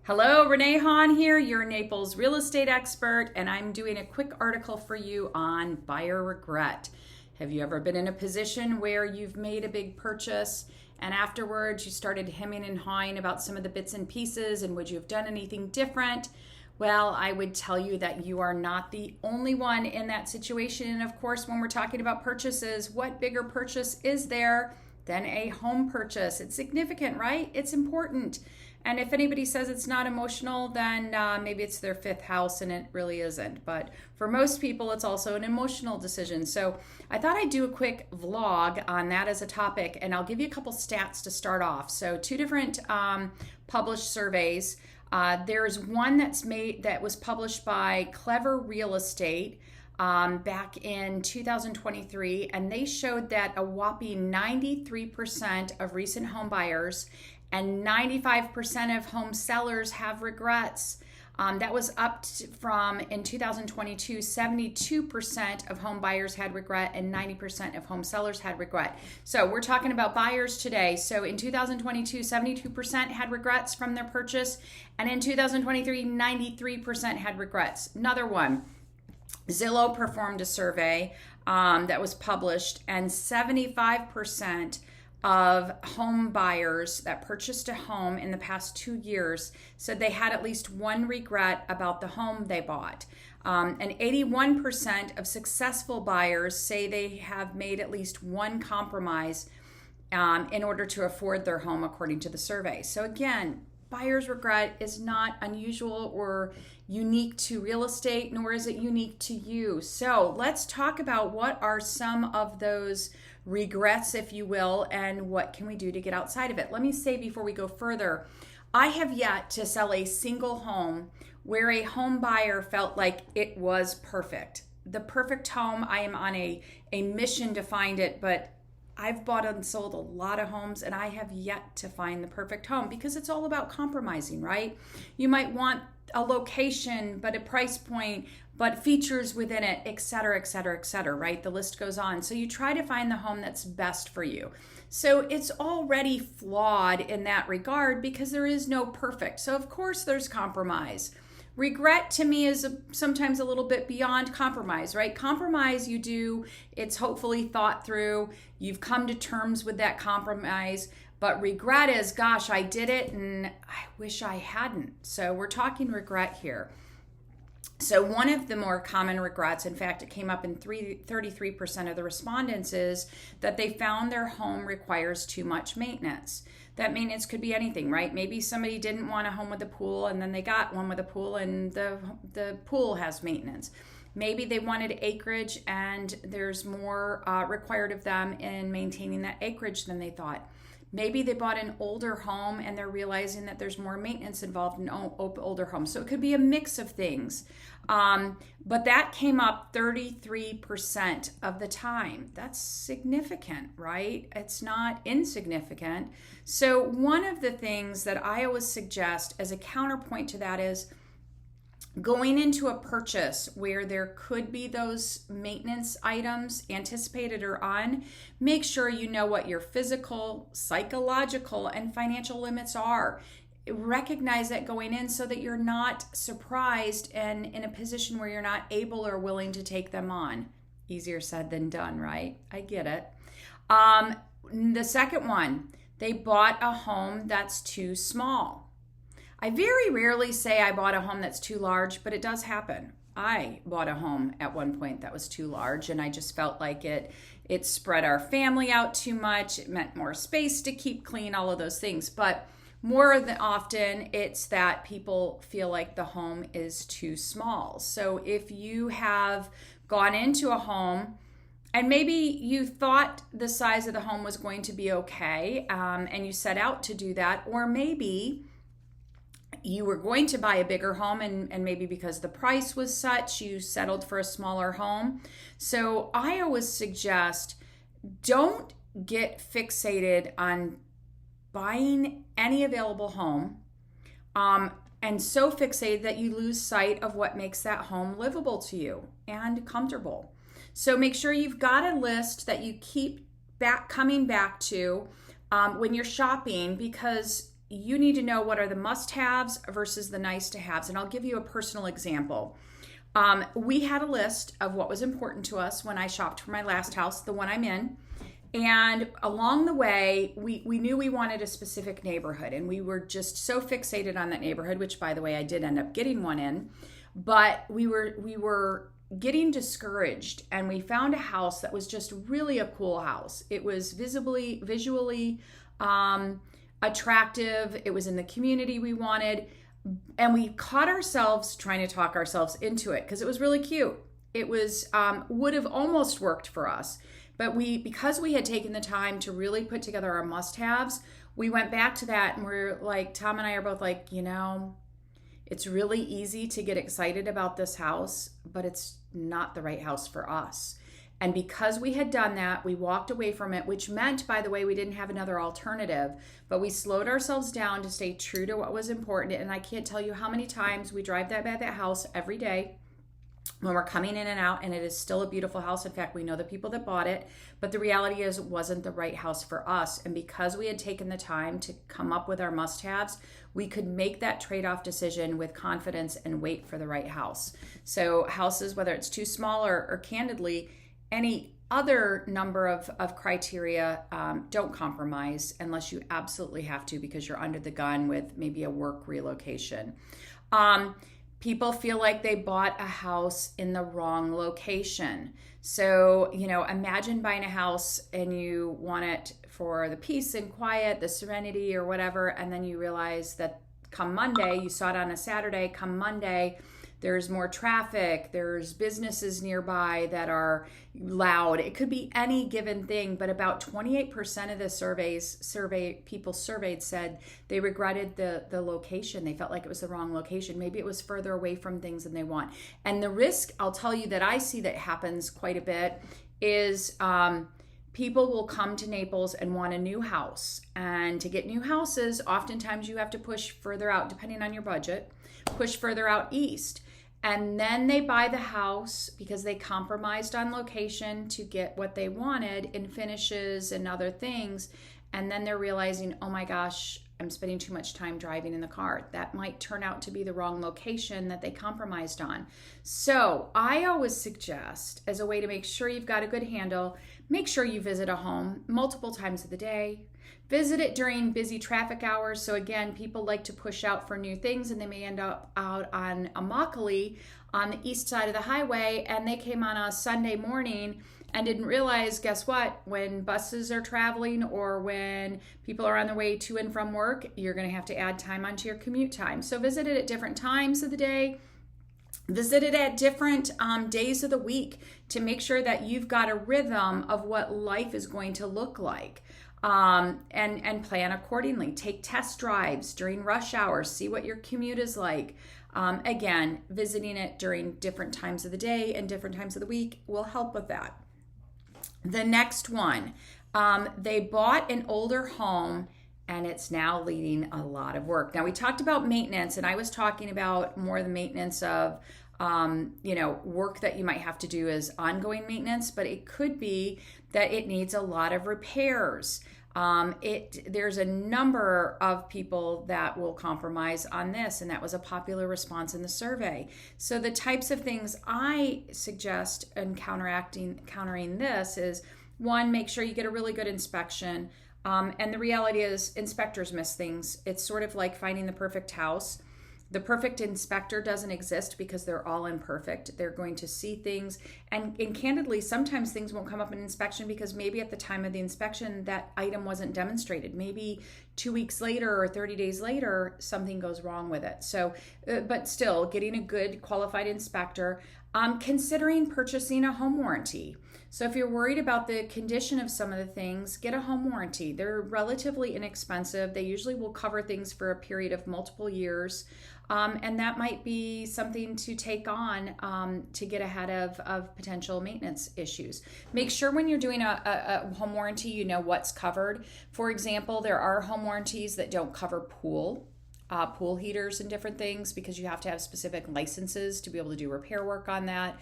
Hello, Renee Hahn here, your Naples real estate expert, and I'm doing a quick article for you on buyer regret. Have you ever been in a position where you've made a big purchase and afterwards you started hemming and hawing about some of the bits and pieces and would you have done anything different? Well, I would tell you that you are not the only one in that situation. And of course, when we're talking about purchases, what bigger purchase is there than a home purchase? It's significant, right? It's important. And if anybody says it's not emotional, then maybe it's their fifth house and it really isn't. But for most people, it's also an emotional decision. So I thought I'd do a quick vlog on that as a topic, and I'll give you a couple stats to start off. So two different published surveys. There's one that was published by Clever Real Estate back in 2023, and they showed that a whopping 93% of recent home buyers and 95% of home sellers have regrets. That was up from, in 2022, 72% of home buyers had regret and 90% of home sellers had regret. So we're talking about buyers today. So in 2022, 72% had regrets from their purchase, and in 2023, 93% had regrets. Another one, Zillow performed a survey that was published, and 75% of home buyers that purchased a home in the past 2 years said they had at least one regret about the home they bought. And 81% of successful buyers say they have made at least one compromise in order to afford their home, according to the survey. So again, buyer's regret is not unusual or unique to real estate, nor is it unique to you. So let's talk about what are some of those regrets, if you will, and what can we do to get outside of it. Let me say before we go further, I have yet to sell a single home where a home buyer felt like it was perfect. The perfect home, I am on a mission to find it, but I've bought and sold a lot of homes and I have yet to find the perfect home because it's all about compromising, right? You might want a location, but a price point, but features within it, et cetera, et cetera, et cetera, right? The list goes on. So you try to find the home that's best for you. So it's already flawed in that regard because there is no perfect. So of course there's compromise. Regret to me is sometimes a little bit beyond compromise, right? Compromise you do, it's hopefully thought through. You've come to terms with that compromise. But regret is, gosh, I did it and I wish I hadn't. So we're talking regret here. So one of the more common regrets, in fact, it came up in 33% of the respondents, is that they found their home requires too much maintenance. That maintenance could be anything, right? Maybe somebody didn't want a home with a pool and then they got one with a pool and the pool has maintenance. Maybe they wanted acreage and there's more required of them in maintaining that acreage than they thought. Maybe they bought an older home and they're realizing that there's more maintenance involved in older homes. So it could be a mix of things. But that came up 33% of the time. That's significant, right? It's not insignificant. So one of the things that I always suggest as a counterpoint to that is going into a purchase where there could be those maintenance items anticipated or on, make sure you know what your physical, psychological, and financial limits are. Recognize that going in so that you're not surprised and in a position where you're not able or willing to take them on. Easier said than done, right? I get it. The second one, they bought a home that's too small. I very rarely say I bought a home that's too large, but it does happen. I bought a home at one point that was too large, and I just felt like it spread our family out too much. It meant more space to keep clean, all of those things. But more than often, it's that people feel like the home is too small. So if you have gone into a home and maybe you thought the size of the home was going to be okay, and you set out to do that, or maybe you were going to buy a bigger home and maybe because the price was such, you settled for a smaller home. So I always suggest don't get fixated on buying any available home and so fixated that you lose sight of what makes that home livable to you and comfortable. So make sure you've got a list that you keep coming back to when you're shopping, because you need to know what are the must-haves versus the nice-to-haves. And I'll give you a personal example. We had a list of what was important to us when I shopped for my last house, the one I'm in. And along the way, we knew we wanted a specific neighborhood, and we were just so fixated on that neighborhood, which, by the way, I did end up getting one in. But we were getting discouraged, and we found a house that was just really a cool house. It was visually attractive. It was in the community we wanted. And we caught ourselves trying to talk ourselves into it because it was really cute. It was would have almost worked for us. But because we had taken the time to really put together our must-haves, we went back to that, and we're like, Tom and I are both like, it's really easy to get excited about this house, but it's not the right house for us. And because we had done that, we walked away from it, which meant, by the way, we didn't have another alternative, but we slowed ourselves down to stay true to what was important. And I can't tell you how many times we drive by that house every day when we're coming in and out, and it is still a beautiful house. In fact, we know the people that bought it, but the reality is it wasn't the right house for us. And because we had taken the time to come up with our must-haves, we could make that trade-off decision with confidence and wait for the right house. So houses, whether it's too small or candidly, any other number of criteria, don't compromise unless you absolutely have to because you're under the gun with maybe a work relocation. People feel like they bought a house in the wrong location. So, imagine buying a house and you want it for the peace and quiet, the serenity or whatever, and then you realize that come Monday, you saw it on a Saturday, come Monday, there's more traffic, there's businesses nearby that are loud. It could be any given thing, but about 28% of the people surveyed said they regretted the location. They felt like it was the wrong location. Maybe it was further away from things than they want. And the risk, I'll tell you, that I see that happens quite a bit is people will come to Naples and want a new house. And to get new houses, oftentimes you have to push further out, depending on your budget, push further out east. And then they buy the house because they compromised on location to get what they wanted in finishes and other things. And then they're realizing, oh my gosh, I'm spending too much time driving in the car. That might turn out to be the wrong location that they compromised on. So I always suggest, as a way to make sure you've got a good handle, make sure you visit a home multiple times of the day. Visit it during busy traffic hours. So again, people like to push out for new things, and they may end up out on Immokalee on the east side of the highway, and they came on a Sunday morning and didn't realize, guess what? When buses are traveling or when people are on their way to and from work, you're going to have to add time onto your commute time. So visit it at different times of the day. Visit it at different days of the week to make sure that you've got a rhythm of what life is going to look like. And plan accordingly. Take test drives during rush hours. See what your commute is like. Again, visiting it during different times of the day and different times of the week will help with that. The next one, they bought an older home and it's now leading a lot of work. Now we talked about maintenance, and I was talking about more the maintenance of work that you might have to do as ongoing maintenance, but it could be that it needs a lot of repairs. There's a number of people that will compromise on this, and that was a popular response in the survey. So the types of things I suggest in countering this is, one, make sure you get a really good inspection. And the reality is inspectors miss things. It's sort of like finding the perfect house. The perfect inspector doesn't exist because they're all imperfect. They're going to see things. And candidly, sometimes things won't come up in inspection because maybe at the time of the inspection, that item wasn't demonstrated. Maybe 2 weeks later or 30 days later, something goes wrong with it. So, but still, getting a good qualified inspector. Considering purchasing a home warranty. So if you're worried about the condition of some of the things, get a home warranty. They're relatively inexpensive. They usually will cover things for a period of multiple years. And that might be something to take on to get ahead of potential maintenance issues. Make sure when you're doing a home warranty, you know what's covered. For example, there are home warranties that don't cover pool heaters and different things because you have to have specific licenses to be able to do repair work on that.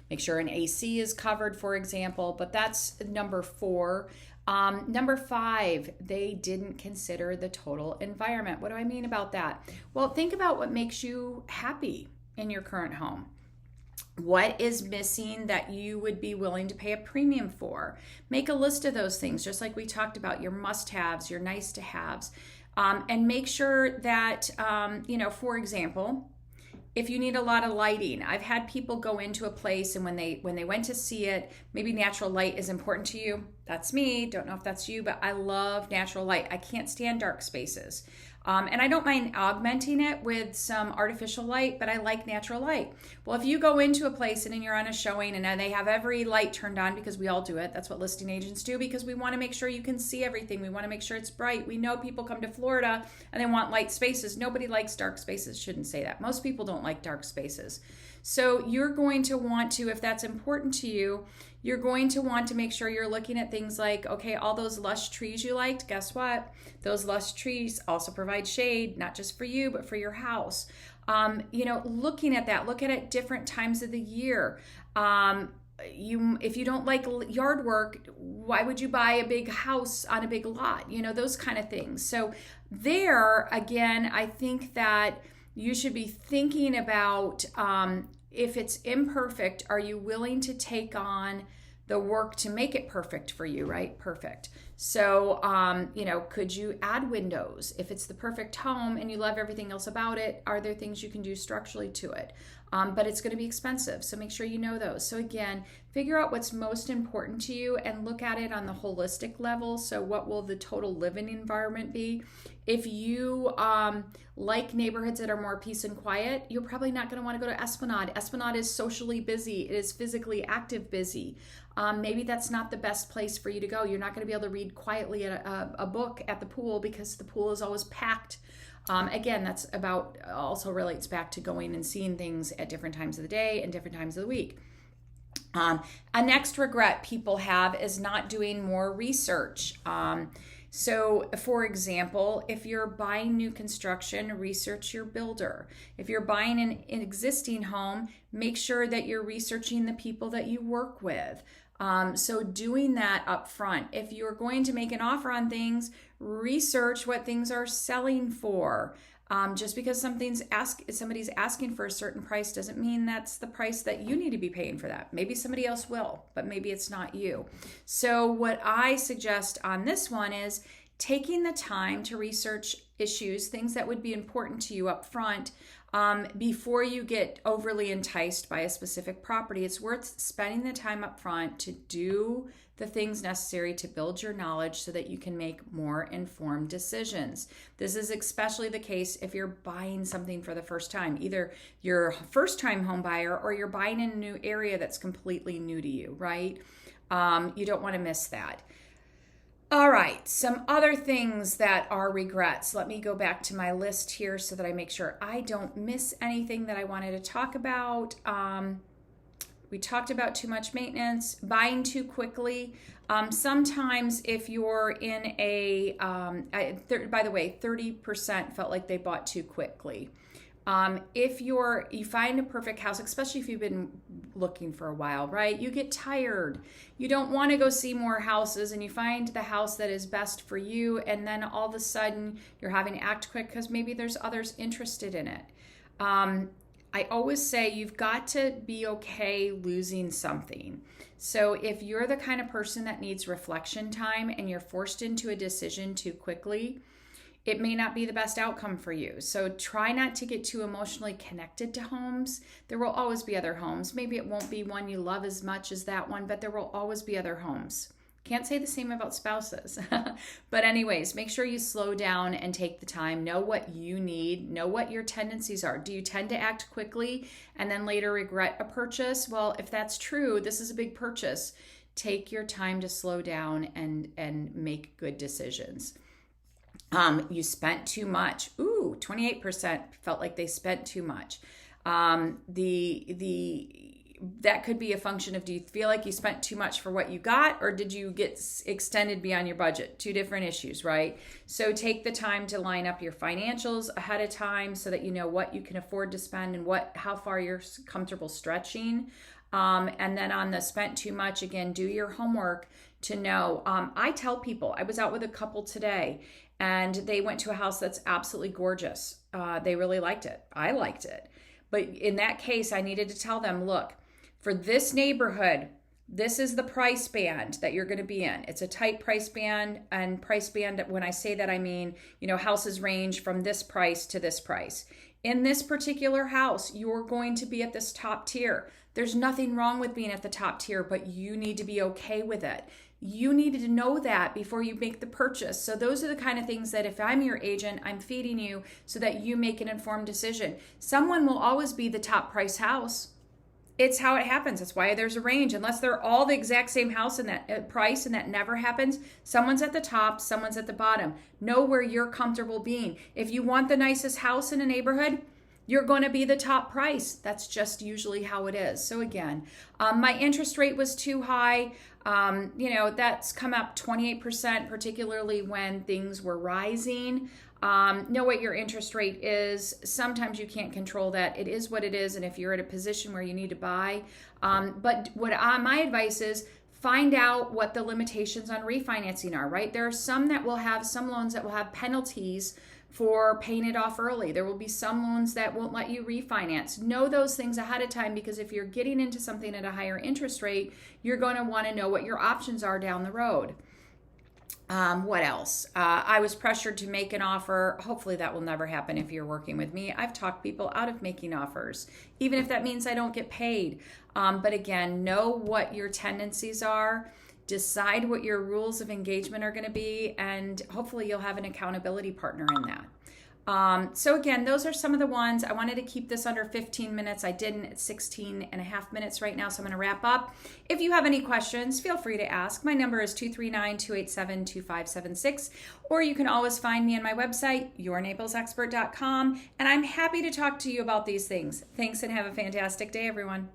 Make sure an AC is covered, for example, but that's number 4. Number 5, they didn't consider the total environment. What do I mean about that? Well, think about what makes you happy in your current home. What is missing that you would be willing to pay a premium for? Make a list of those things, just like we talked about, your must-haves, your nice-to-haves, and make sure that, for example, if you need a lot of lighting, I've had people go into a place and when they went to see it, maybe natural light is important to you. That's me. Don't know if that's you, but I love natural light. I can't stand dark spaces. And I don't mind augmenting it with some artificial light, but I like natural light. Well, if you go into a place and you're on a showing and they have every light turned on, because we all do it. That's what listing agents do, because we want to make sure you can see everything. We want to make sure it's bright. We know people come to Florida and they want light spaces. Nobody likes dark spaces. Shouldn't say that. Most people don't like dark spaces. So you're going to want to, if that's important to you, you're going to want to make sure you're looking at things like, okay, all those lush trees you liked, guess what? Those lush trees also provide shade, not just for you, but for your house. Looking at that, look at it different times of the year. If you don't like yard work, why would you buy a big house on a big lot? Those kind of things. So there, again, I think that you should be thinking about, if it's imperfect, are you willing to take on the work to make it perfect for you, right? Perfect. So, could you add windows? If it's the perfect home and you love everything else about it, are there things you can do structurally to it? But it's going to be expensive, so make sure you know those. So again, figure out what's most important to you and look at it on the holistic level. So what will the total living environment be? If you like neighborhoods that are more peace and quiet, you're probably not going to want to go to Esplanade. Esplanade is socially busy. It is physically active busy. Maybe that's not the best place for you to go. You're not going to be able to read quietly a book at the pool because the pool is always packed. Again, that's also relates back to going and seeing things at different times of the day and different times of the week. A next regret people have is not doing more research. So, for example, if you're buying new construction, research your builder. If you're buying an existing home, make sure that you're researching the people that you work with. So doing that up front. If you're going to make an offer on things, research what things are selling for. Just because somebody's asking for a certain price doesn't mean that's the price that you need to be paying for that. Maybe somebody else will, but maybe it's not you. So what I suggest on this one is taking the time to research issues, things that would be important to you up front, before you get overly enticed by a specific property. It's worth spending the time up front to do the things necessary to build your knowledge so that you can make more informed decisions. This is especially the case if you're buying something for the first time. Either you're a first-time home buyer or you're buying in a new area that's completely new to you, right? You don't want to miss that. All right, some other things that are regrets. Let me go back to my list here so that I make sure I don't miss anything that I wanted to talk about. We talked about too much maintenance, buying too quickly. Sometimes if you're in by the way, 30% felt like they bought too quickly. If you find a perfect house, especially if you've been looking for a while, right? You get tired. You don't want to go see more houses and you find the house that is best for you. And then all of a sudden you're having to act quick because maybe there's others interested in it. I always say you've got to be okay losing something. So if you're the kind of person that needs reflection time and you're forced into a decision too quickly, it may not be the best outcome for you. So try not to get too emotionally connected to homes. There will always be other homes. Maybe it won't be one you love as much as that one, but there will always be other homes. Can't say the same about spouses. But anyways, make sure you slow down and take the time. Know what you need. Know what your tendencies are. Do you tend to act quickly and then later regret a purchase? Well, if that's true, this is a big purchase. Take your time to slow down and make good decisions. You spent too much. 28% felt like they spent too much. That could be a function of, do you feel like you spent too much for what you got, or did you get extended beyond your budget? Two different issues, right? So take the time to line up your financials ahead of time so that you know what you can afford to spend and how far you're comfortable stretching. And then on the spent too much, again, do your homework. to know. I tell people, I was out with a couple today and they went to a house that's absolutely gorgeous. They really liked it. I liked it. But in that case, I needed to tell them, look, for this neighborhood, this is the price band that you're going to be in. It's a tight price band, and price band, when I say that, I mean, houses range from this price to this price. In this particular house, you're going to be at this top tier. There's nothing wrong with being at the top tier, but you need to be okay with it. You needed to know that before you make the purchase. So those are the kind of things that if I'm your agent, I'm feeding you so that you make an informed decision. Someone will always be the top price house. It's how it happens. That's why there's a range. Unless they're all the exact same house in that price, and that never happens. Someone's at the top, someone's at the bottom. Know where you're comfortable being. If you want the nicest house in a neighborhood, you're going to be the top price. That's just usually how it is. So again, my interest rate was too high. That's come up 28%, particularly when things were rising. Know what your interest rate is. Sometimes you can't control that. It is what it is. And if you're at a position where you need to buy, but my advice is find out what the limitations on refinancing are, right? There are some loans that will have penalties for paying it off early. There will be some loans that won't let you refinance. Know those things ahead of time, because if you're getting into something at a higher interest rate, you're going to want to know what your options are down the road. What else? I was pressured to make an offer. Hopefully that will never happen if you're working with me. I've talked people out of making offers, even if that means I don't get paid. But again, know what your tendencies are. Decide what your rules of engagement are going to be, and hopefully you'll have an accountability partner in that. So again, those are some of the ones. I wanted to keep this under 15 minutes. I didn't. It's 16 and a half minutes right now, so I'm going to wrap up. If you have any questions, feel free to ask. My number is 239-287-2576, or you can always find me on my website, yournaplesexpert.com, and I'm happy to talk to you about these things. Thanks, and have a fantastic day, everyone.